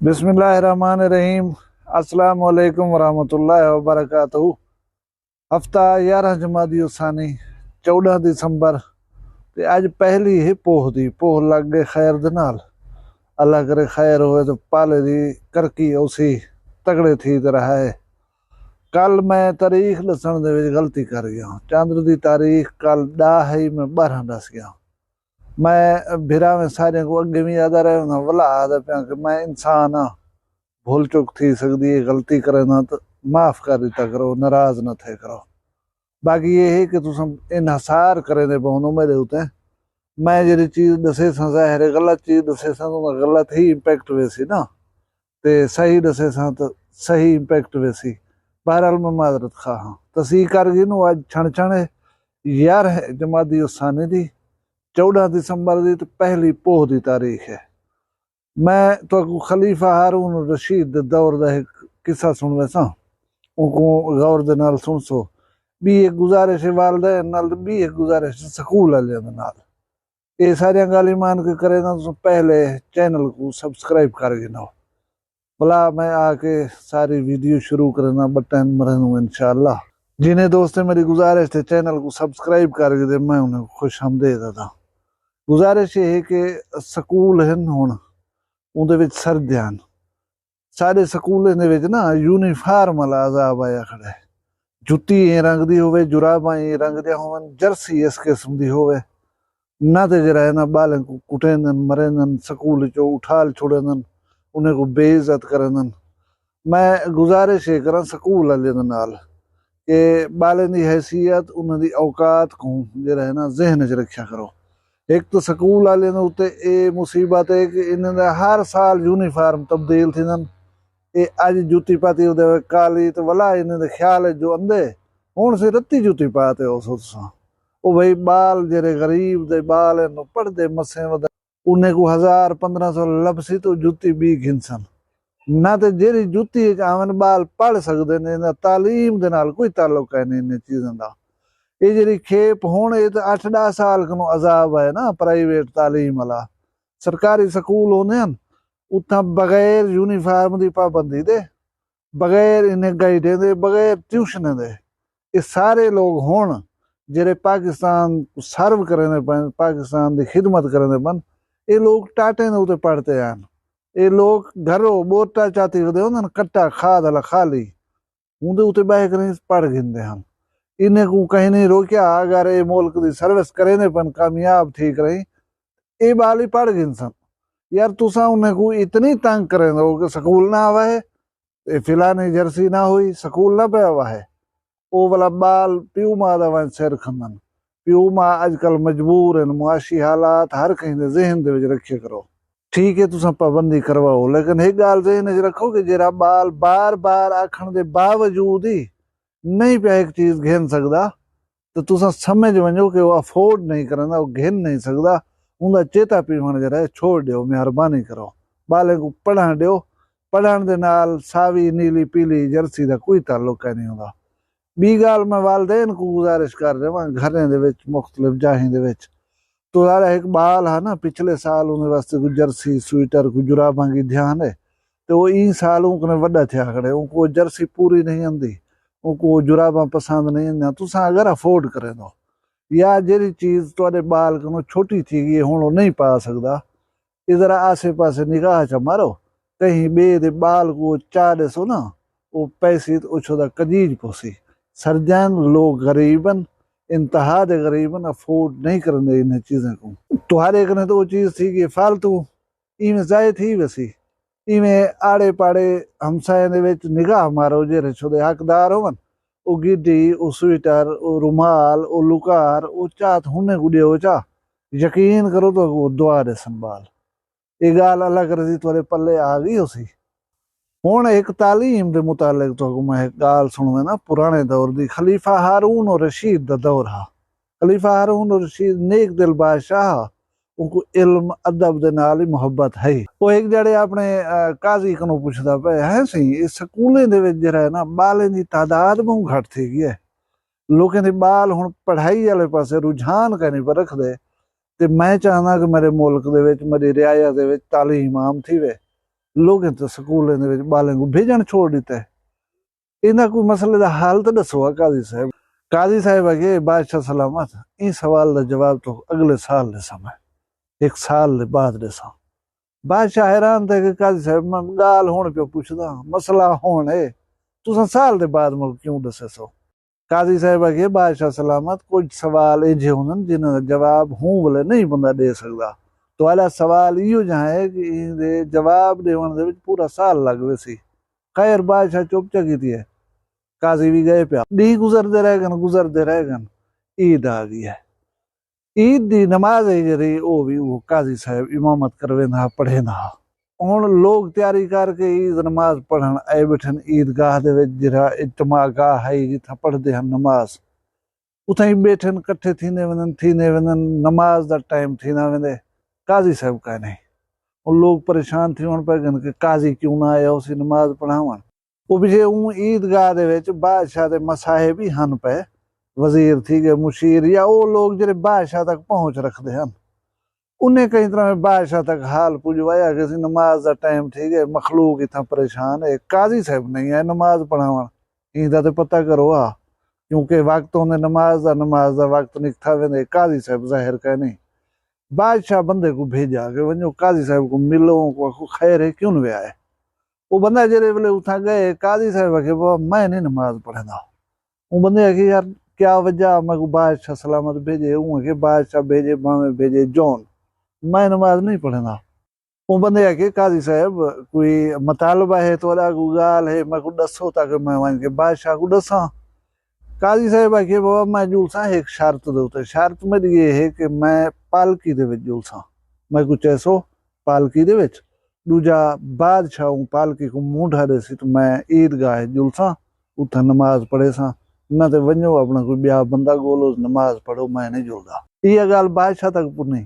बिस्मिल्लाहिर्रहमानिर्रहीम। अस्सलाम वालेकुम वरहमतुल्लाहि वबरकातुहू। हफ्ता 11 जमादी उसानी 14 दिसंबर ते अज पहली ही पोह दी पोह लग गए खैर दे नाल। अल्लाह करे खैर होए तो पाले दी करकी उसी तगड़े थी रहा है। कल मैं तारीख दसन दे विच गलती कर गया। चंद्र दी तारीख कल 10 है, मैं 12 दस गया। मैं भिरा में सारे को अगे भी याद रहा वला आदा पिया कि मैं इंसान हाँ, भूल चुक थी सकती है, गलती करे ना तो माफ कर दिता करो, नाराज ना थे करो। बाकी ये है कि तुम इनसार करे दे पौनो मेरे उते। मैं जी चीज दसे सा ज़ाहिर गलत चीज दसे सा तो गलत ही इंपैक्ट वैसी ना, ते सही दसे सा तो सही इंपैक्ट वैसी। बहरहाल मैं माजरत खा हाँ तसी कर गई नू अज छण छण 11 जमादी उसानी दी 14 दिसंबर दी तो पहली पोह दी तारीख है। मैं तो खलीफा हारून रशीद दे दौर दा एक किस्सा सुन वैसा, उनको गौर दे नाल सुन सो। भी एक गुजारिश है वालदैन नाल, भी एक गुजारिश स्कूल वाले दे नाल। ये सारिया गाली मान के करे ना तो पहले चैनल को सब्सक्राइब कर गिनो भला मैं आके सारी वीडियो शुरू करना बटन मरनू इंशाअल्लाह। जिन्हें दोस्त मेरी गुजारिश थे चैनल को सब्सक्राइब कर दे, मैं उन्हें खुश हमदेद था। गुजारिश ये है कि स्कूल हैं हुण उहदे विच सर्दियां सारे स्कूलों दे विच ना यूनीफार्म वाला अजाब आया खड़ा है। जुत्ती ए रंग दी होवे, जुराबां ए रंग दियां होवन, जर्सी इस किस्म दी होवे ना, ते जरा है ना बालें को कुटेंदन मरेंदन, स्कूल चो उठाल छोड़ेंदन, उन्हें को बेइज्जत करेंदन। मैं गुजारिश ये करा स्कूल वाले दे नाल कि बालें दी हैसियत उन्हां दी औकात को जरा है ना जहन च रखा करो। एक तो स्कूल वाले ने उत्ते ए मुसीबत है कि इन्हें हर साल यूनीफार्म तब्दील थी। ये अज जुत्ती पाती उदे काली तो वला इन्हें ख्याल है जो अंधे हुण से रत्ती जुत्ती पाते हो सोसा ओ भाई बाल जेरे गरीब दे बाल है पढ़दे मसे वद उन्हें को 1000-1500 लपसी तो जुत्ती भी घिनसन ना, ते जेरी जुत्ती आवन बाल पढ़ सकते ने। तालीम दे नाल कोई ताल्लुक है नहीं इन चीज़ों का। ये जी खेप हुण ये तो 8-10 साल को अजाब है ना। प्राइवेट तालीम वाला सरकारी स्कूल होने हैं उतना बगैर यूनीफार्म की पाबंदी दे, बगैर इन्हें गाइडे दे, बगैर ट्यूशन दे ये सारे लोग होण जेरे पाकिस्तान को सर्व करने पन, पाकिस्तान की खिदमत करने पन, ये लोग टाटे ने उते पढ़ते हैं। ये लोग घरों बोटा चाती होते कट्टा खाद वाला खाली उन्दे उते बह कर पढ़ गिनते हैं। इन्हें को कहीं नहीं रोकिया, अगर ये मुल्क की सर्विस करे ने पन कामयाब ठीक रही ये बाल ही पढ़ गिनसन। यार तुसा उन्हें को इतनी तंग करें दो कि स्कूल ना आवा है, फिलानी जर्सी ना हुई स्कूल ना पे आवा है, वो वाला बाल प्यू माँ दा सिर खंदन। प्यू माँ अजकल मजबूर है, मुआशी हालात हर कहीं दे जहन दे विच रखे करो। ठीक है तुसा पाबंदी करवाओ, लेकिन एक गाल जहन च रखो कि जेरा बाल बार बार आखण दे बावजूद ही नहीं पे एक चीज घेन सकता तो तुसा समझ वञो कि वो अफोर्ड नहीं करना, वो घेन नहीं सकता। उनका चेता पीवण जरा छोड़ दियो, मेहरबानी करो। बाले को पढ़ण दियो, पढ़ण दे नाल सावी नीली पीली जर्सी का कोई ताल्लुक नहीं होगा। बी गाल मैं वालदैन को गुजारिश कर रहा घरें दे विच मुख्तलिफ जाहें दे विच तो यार एक बाल है ना पिछले साल उन्हें वास्ते को जर्सी स्वेटर को जुराबां की ध्यान है, तो वो ई साल उनने वड्डा थिया खड़े, उनको जर्सी पूरी नहीं आती, उनको जुराबां पसंद नहीं आंदियां। तुसा अगर अफोर्ड करे दो या जेरी चीज तुहाडे बाल को छोटी थी गई हुण वो नहीं पा सकता, इधर आसे पासे निगाह च मारो, कहीं बे दे बाल को चा दसो ना वो पैसी तो उछोदा कजीज पोसी। सर्दियां लोग गरीबन, इंतहा दे गरीबन, अफोर्ड नहीं करने इन चीज़ों को। तुहारे कने तो वो चीज़ थी कि फालतू इवें जाए थी वैसी इवें आड़े पाड़े हमसाए दे विच निगाह मारो जेरे छोदे हकदार होवन ओ गिड्डी ओ स्वेटर ओ रुमाल ओ लुकार ओ चात हुने गुड़े हो चा यकीन करो तो वो दुआ दे संभाल ये गाल अल्लाह करे तुहारे पल्ले आ गई उसी। हुण एक तालीम दे मुतालिक तो मैं एक गाल सुनवे ना पुराने दौर दी खलीफा हारून और रशीद दा दौर हा। खलीफा हारून और रशीद नेक दिल बादशाह, उनको इल्म अदब दे नाल ही मुहब्बत है। वो एक जड़े अपने काजी कनो पुछदा पे है सही इस स्कूलें दे विच जरा है ना बालें दी तादाद बहुत घट थी गई है। लोगों दे बाल हुण पढ़ाई वाले पासे रुझान करने पर रख दे, ते मैं चाहना कि मेरे मुल्क दे विच मेरी रियाया दे विच तालीम आम थी वे, लोगों तो स्कूलों दे विच बालें को भेजण छोड़ दिता है। इन्हां कोई मसले दा हल तो दसो काजी साहब। काजी साहब अगे बादशाह सलामत इन सवाल का जवाब तो अगले साल दे समय 1 साल दे बाद देसा। बादशाह हैरान थे कि काजी साहब मैं गाल होने पे पूछदा मसला होने तुसा साल दे बाद मैं क्यों दसे सो। काजी साहब अगे बादशाह सलामत कुछ सवाल इजे होंदन जिन्हां जवाब हूं बोले नहीं बंदा दे सकदा। तो आला सवाल इहो जहाँ है कि इहदे जवाब देवन दे विच पूरा साल लग वैसी। खैर बादशाह चुप चकी है। काजी भी गए पे डी गुजरते रह गन ईद आ गई है। ईद दी नमाज है जरी भी वो काजी साहब इमामत करवेंदा पढ़ेंदा। हुण लोग तैयारी करके ईद नमाज पढ़न आए बैठन ईदगाह दे विच जिहड़ा इज्तिमा गाह है जिथा पढ़दे हन नमाज उथां ही बैठन कट्ठे थींदे वञन नमाज दा टाइम थींदा वेंदे काजी साहब का नहीं। और लोग परेशान थी वण पे कि काजी क्यों ना आया उसी नमाज पढ़ावन। वो पिछे ईदगाह दे विच बादशाह दे मसाहिब ही हन पे वजीर थी गए मुशीर या वो लोग जिहड़े बादशाह तक पहुंच रखते हैं उन्हें कई तरह में बादशाह तक हाल पुजवाया कि नमाज का टाइम थी गए मखलूक इतना परेशान है काजी साहब नहीं है नमाज पढ़ावन इंदा तो पता करो आ क्योंकि वक्त होंदे नमाज का वक्त निकथा वेंदे काजी साहब जाहिर कह नहीं। बादशाह बंदे को भेजा कि वञो काजी साहब को मिलो को खैर है क्यों वे आए। वो बंदा जेरे वेले उठा गए काजी साहब के मैं नहीं नमाज पढ़ना। वो बंदे आखे यार क्या वजह मैं को बादशाह सलामत भेजे हूँ के बादशाह भेजे भावे भेजे जौन मैं नमाज नहीं पढ़ना। वो बंदे आके काजी साहब कोई मुतालबा है तो गाल है मैं को दसो ताकि मैं वन के बादशाह को दसा। काजी साहब आके बाबा मैं जुलसा एक शर्त दे शर्त मेरी ये है कि मैं पालकी दे विच जुलसा मैं कुछ ऐसो पालकी दे विच दूजा बादशाह पालकी को मूंढा देसी तो मैं ईदगाह जुलसा उथा नमाज पढ़े सा ना तो वञो अपना कोई ब्याह बंदा गोलो नमाज पढ़ो मैं नहीं जुलदा। यह गाल बादशाह तक पुनी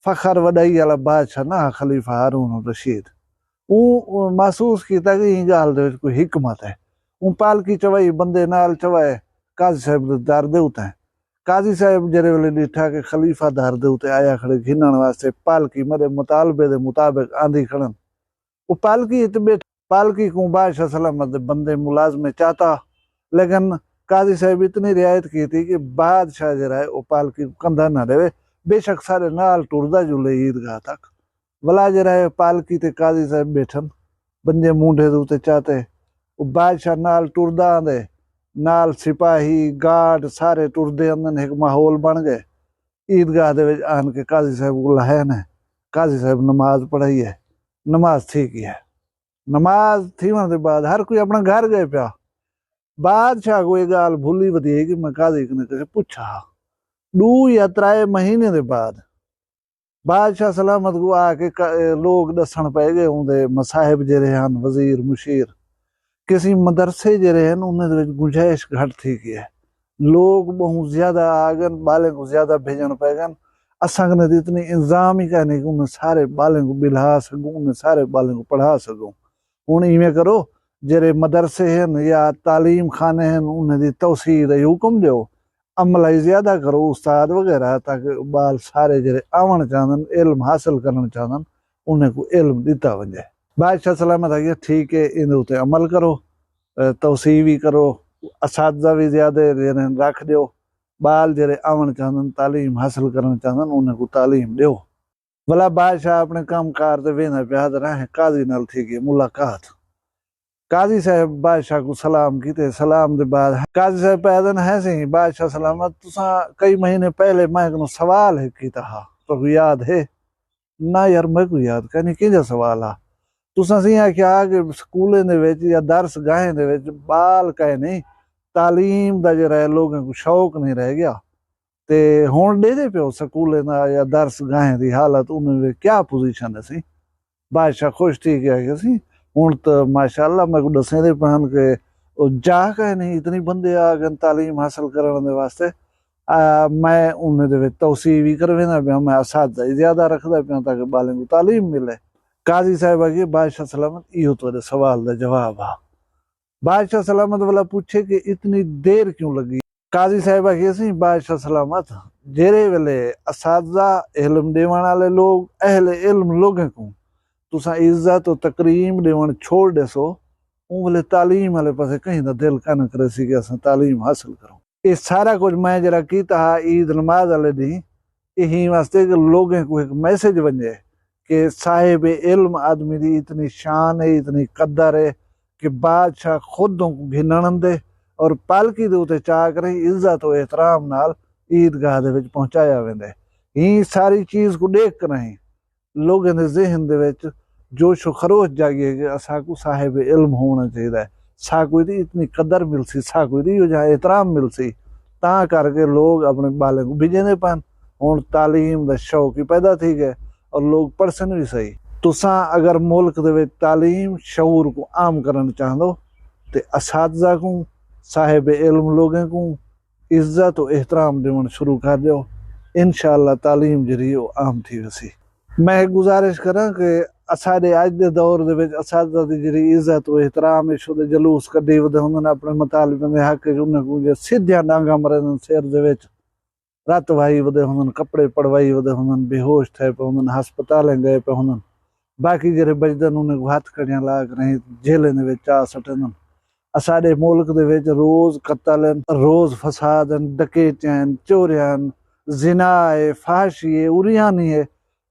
फखर वडाई वाला बादशाह ना खलीफा हारून रशीद वो महसूस किया कि यह गाल दे कोई हिकमत है। वो पालकी चवाई बंदे नाल चवाए काजी साहब दर दे उते काजी साहब जरे वेले डिठा के खलीफा दर दे उते आया खड़े घिनण वास्ते पालकी मेरे मुतालबे दे मुताबिक आंधी खड़न। वो पालकी बैठ पालकी को बादशाह सलामत बंदे मुलाजमे चाहता लेकिन काजी साहब इतनी रियायत की थी कि बादशाह जरा है वो पालकी को कंधा ना देवे बेशक सारे नाल टुरदा जुले ईदगाह तक वला जरा है पालकी ते काजी साहब बैठन बंदे मूंढे दे चाहते वो बादशाह नाल टुरदा आंदे नाल सिपाही गार्ड सारे टुरदे अंदन एक माहौल बन गए। ईदगाह दे विच आन के काजी साहब को लाया ने काजी साहब नमाज पढ़ाई है नमाज ठीक ही है। नमाज थी दे बाद हर कोई अपना घर गए पिया। बादशाह को एक गाल भूली वधी है कि मैं काजी ने किसे पूछा 2 या 3 महीने दे बाद बादशाह सलामत को आके लोग दसन पे गए उनके मसाहिब जेरे हन वजीर मुशीर किसी मदरसे जेरे हन उन्हें गुंजाइश घट थी की है लोग बहुत ज्यादा आगन बाले को ज्यादा भेजन पैगन असां ने इतनी इंतजाम ही कहने कि उन्हें सारे बाले को बिल्हा सकूं उन्हें सारे बाले को पढ़ा सकूं। हूँ इवें करो जेरे मदरसे हैं या तालीम खाने हैं उन्हें तोसी दा हुक्म दो अमल ज्यादा करो उस्ताद वगैरह ताकि बाल सारे जेरे आवन चाहन इल्म हासिल करना चाहन उन्हें को इल्म दिता वजे। बादशाह सलामत आ ठीक है इन उत्ते अमल करो तोसी भी करो असातिज़ा भी ज्यादा रख दो बाल जेरे आवन चाहन तालीम हासिल करना चाहन उन्हें को तालीम दो। भला बादशाह अपने काम कार ते वेंदा पिया रहे काजी नाल थी गई मुलाकात। काजी साहब बादशाह को सलाम किते सलाम दे बाद काजी साहब पैदन है सी बादशाह सलामत तुसा कई महीने पहले मैं को सवाल है कीता हा तो याद है ना यार मैं को याद कहनी किजा सवाल आ तुसा सी क्या कि स्कूलें दे विच या दरस गाहें दे विच बाल कहे नहीं तालीम दा जरा लोगों को शौक नहीं रह गया ते हुण दे पियो स्कूलें दा या दरस गाहें दी हालत उन्हें क्या पोजीशन है सी। बादशाह खुश थी गया कि सी हूँ तो माशाअल्लाह मैं को दसे दे पहन के जा कहे नहीं इतनी बंदे आ गए तालीम हासिल करने वास्ते मैं उन्हें तोसी भी करवेंदा पिया मैं असातिज़ा ज्यादा रखदा पिया ताकि बालें को तालीम मिले। काजी साहब आगे बादशाह सलामत इहो तो सवाल का जवाब आ। बादशाह सलामत वाला पूछे कि इतनी देर क्यों लगी। काजी साहब आगे सी बादशाह सलामत जेरे वेले असातिज़ा इल्म देवन वाले लोग अहले इल्म लोगों को तुसां इज्जत और तकरीम ॾियणु छोड़ ॾिसो उन वेले तालीम वाले पासे कहीं दा दिल कान करे सी कि असां तालीम हासिल करूं। ये सारा कुछ मैं जरा कीता हा ईद नमाज वाले ॾींहुं यही वास्ते कि लोगों को एक मैसेज वञे कि साहिब इल्म आदमी की इतनी शान है, इतनी कदर है कि बादशाह खुद घिनण दे और पालकी दे उत्ते चा करे इज्जत और एहतराम नाल ईदगाह दे विच पहुंचाया वेंदे। ही सारी चीज़ को देख कर ही लोगों के ज़हन दे विच जोश व खरोश जागिए कि असाकू साहिब इल्म होना चाहिए, साकू दी इतनी कदर मिलसी, साकू दी जहाँ एहतराम मिलसी, ता करके लोग अपने बाले को भिजेंदे पान। हुण तालीम दा शौक ही पैदा थी गए और लोग पढ़सन भी सही। तुसां अगर मुल्क दे विच तालीम शऊर को आम करना चाहदो तो असातिज़ा को साहिब इल्म लोगों को इज्जत और एहतराम देवण शुरू कर दो। इंशाअल्लाह तालीम जरी आम थी वसी। मैं गुजारिश करा कि असाडे अज दे दौर दे विच असातिज़ा दी जरी इज्जत और एहतराम है जलूस कड्ढी वदे हुंदन अपने मुतालिबन दे हक उन्हें को सीधियां डांगा मरन सिर दे विच रत वाही वदे हुंदन, कपड़े पड़वाई वदे हुंदन, बेहोश थे पे हुंदन, हस्पतालें गए पे हुंदन। बाकी जरे बजदन उन्हें को हथ कड़ियां ला कर जेलें दे विच आ सटंदन। असाडे मुल्क दे विच रोज कत्ल, रोज फसाद, डकैतियां, चोरियां, जिना है, फाशी है, उरियानी है,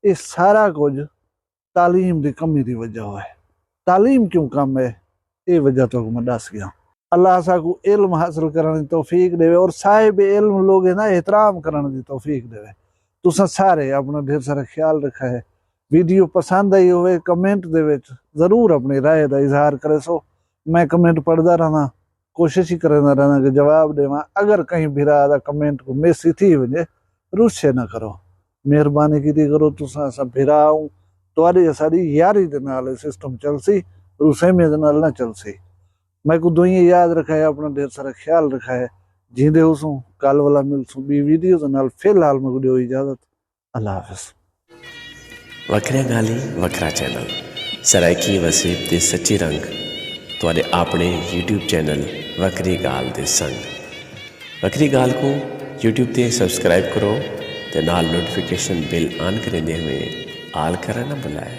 ये सारा कुछ तालीम की कमी की वजह है। तालीम क्यों कम है ये वजह तो मैं दस गया। अल्लाह असाकू इल्म हासिल करने की तौफीक देवे और साहिब इल्म लोग ना एहतराम करने की तौफीक देवे। तुसां सारे अपना ढेर सारा ख्याल रखा है। वीडियो पसंद आई हो कमेंट दे विच जरूर अपनी राय का इजहार करे सो। मैं कमेंट पढ़ता रहना, कोशिश ही करता रहना कि जवाब देवा। अगर कहीं भिरा दा कमेंट को मिस थी वजे रुस्से न करो, मेहरबानी की करो। तुसां असां भिरा तुहाडी असाडी यारी दे नाल सिस्टम चलसी, रुसेमे दे नाल ना चलसी। मैं को दुई याद रखा है, अपना ढेर सारा ख्याल रखा है। जींदे होसूं कल वाला मिलसूं बी वीडियो दे नाल। फिलहाल मैं को दियो इजाजत। अल्लाह हाफिज। वखरिया गाली वखरा चैनल सराइकी वसीब दे सच्ची रंग तुहाडे अपने यूट्यूब चैनल वखरी गाल दे संग। वखरी गाल को यूट्यूब ते सब्सक्राइब करो ते नाल नोटिफिकेशन बिल ऑन करेंदे हुए आल करना ना भुलाए।